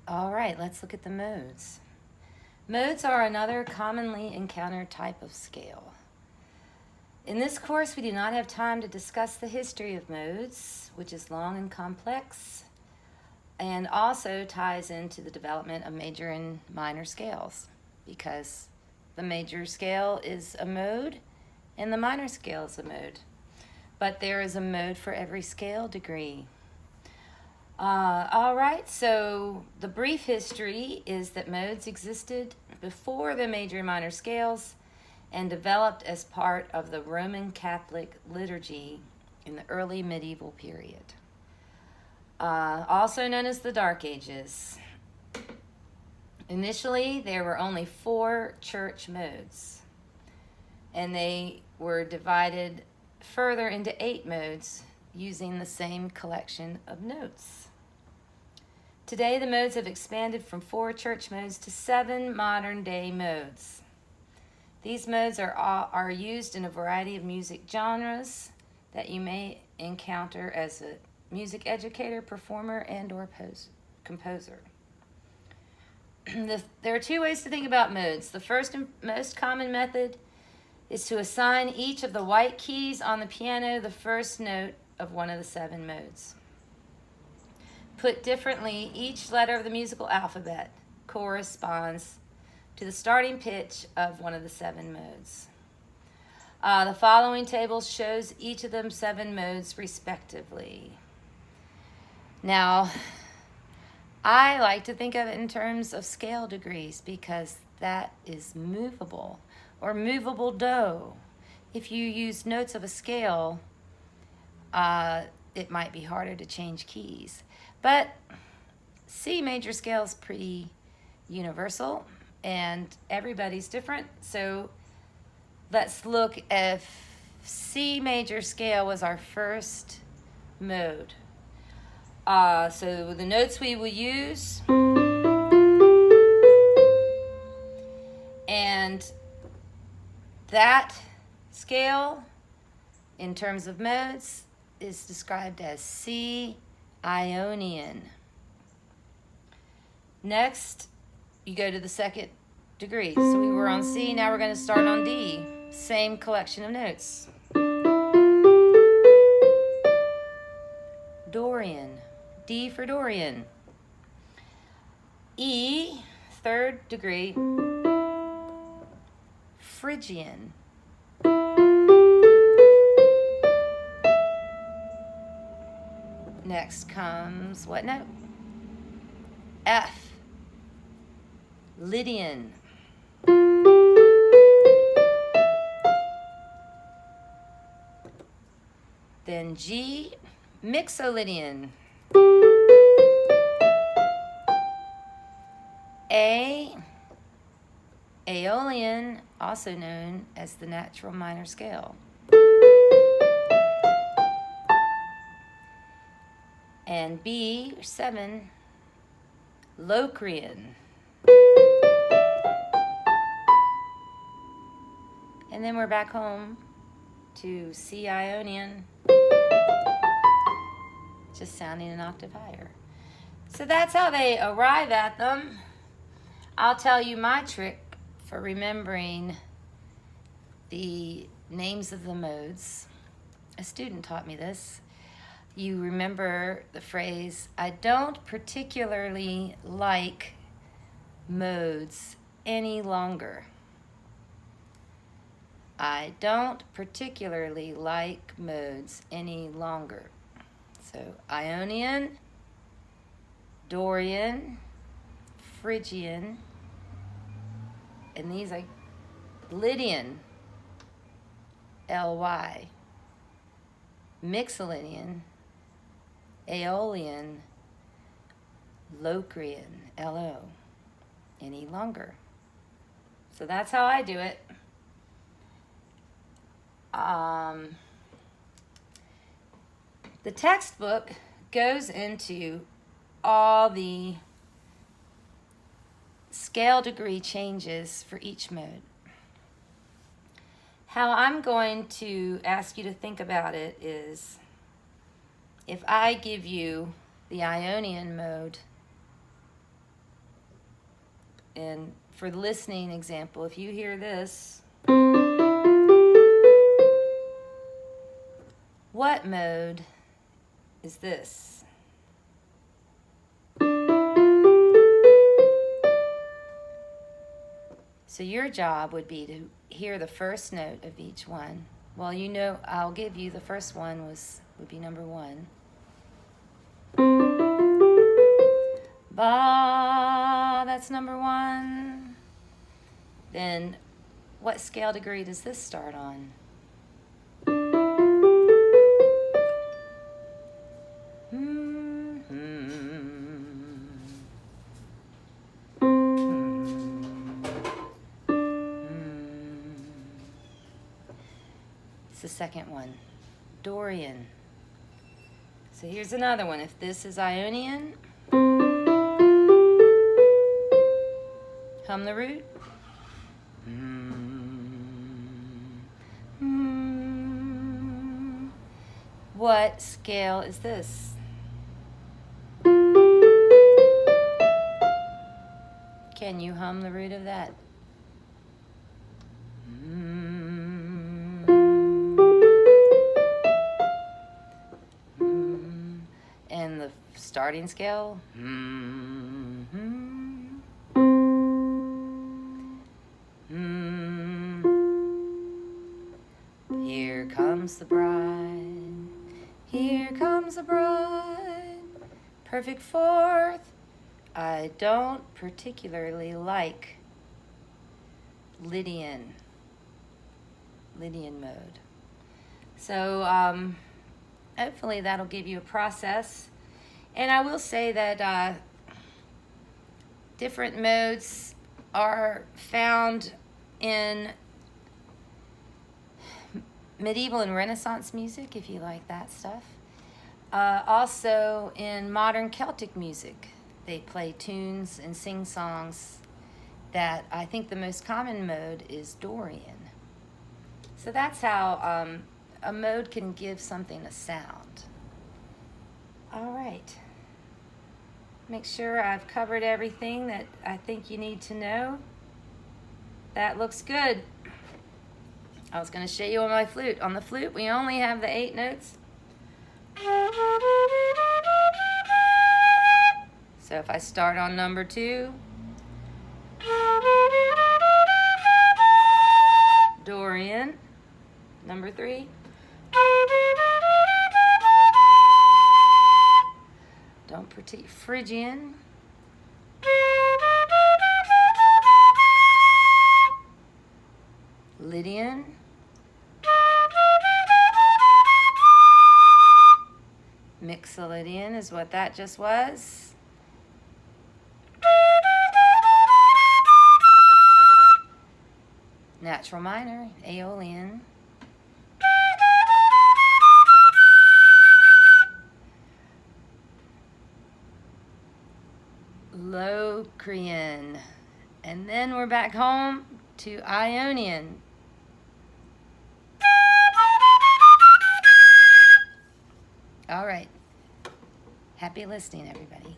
All right, let's look at the modes. Modes are another commonly encountered type of scale. In this course, we do not have time to discuss the history of modes, which is long and complex, and also ties into the development of major and minor scales, because the major scale is a mode and the minor scale is a mode. But there is a mode for every scale degree. All right, so the brief history is that modes existed before the major and minor scales and developed as part of the Roman Catholic liturgy in the early medieval period, also known as the Dark Ages. Initially, there were only 4 church modes, and they were divided further into 8 modes using the same collection of notes. Today, the modes have expanded from 4 church modes to 7 modern-day modes. These modes are used in a variety of music genres that you may encounter as a music educator, performer, and or composer. There are 2 ways to think about modes. The first and most common method is to assign each of the white keys on the piano the first note of one of the 7 modes. Put differently, each letter of the musical alphabet corresponds to the starting pitch of one of the 7 modes. The following table shows each of them 7 modes respectively. Now, I like to think of it in terms of scale degrees because that is movable or movable do. If you use notes of a scale, it might be harder to change keys. But C major scale is pretty universal and everybody's different. So let's look if C major scale was our first mode. So the notes we will use, and that scale in terms of modes is described as C Ionian. Next, you go to the second degree. So we were on C, now we're going to start on D. Same collection of notes. Dorian, D for Dorian. E, third degree, Phrygian. Next comes what note? F, Lydian. Then G, Mixolydian. A, Aeolian, also known as the natural minor scale. And B, 7, Locrian. And then we're back home to C Ionian, just sounding an octave higher. So that's how they arrive at them. I'll tell you my trick for remembering the names of the modes. A student taught me this. You remember the phrase, I don't particularly like modes any longer. I don't particularly like modes any longer. So Ionian, Dorian, Phrygian, and these are Lydian, Ly, Mixolydian, Aeolian, Locrian, Lo, any longer. So that's how I do it. The textbook goes into all the scale degree changes for each mode. How I'm going to ask you to think about it is, if I give you the Ionian mode, And for the listening example, if you hear this, what mode is this? So your job would be to hear the first note of each one. Well, you know, I'll give you the first one would be number 1. Ba, that's number 1. Then what scale degree does this start on? It's the second one, Dorian. So here's another one. If this is Ionian, hum the root. What scale is this? Can you hum the root of that? And the starting scale? Here comes the bride. Here comes the bride. Perfect fourth. I don't particularly like Lydian mode. So hopefully that'll give you a process. And I will say that different modes are found in medieval and Renaissance music, if you like that stuff. Also in modern Celtic music, they play tunes and sing songs that I think the most common mode is Dorian. So that's how a mode can give something a sound. All right. Make sure I've covered everything that I think you need to know. That looks good. I was going to show you on my flute. On the flute, we only have the 8 notes. So if I start on number 2, Dorian, number 3, don't pretend, Phrygian, Lydian, Mixolydian is what that just was. Natural minor, Aeolian. Locrian. And then we're back home to Ionian. All right. Happy listening, everybody.